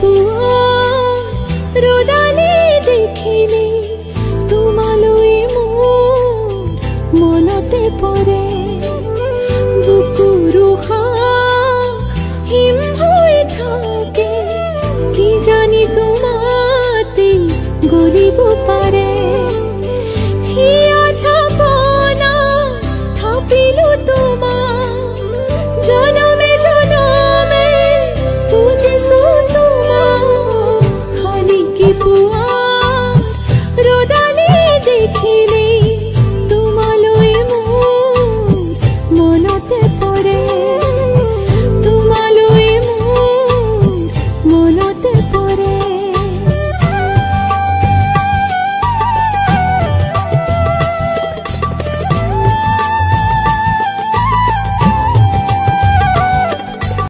পুৱা ৰদালি দেখিলে তোমালৈ মোৰ মনতে পৰে বুকুৰ হিম হৈ থাকে কি জানি তোমাতে গলিব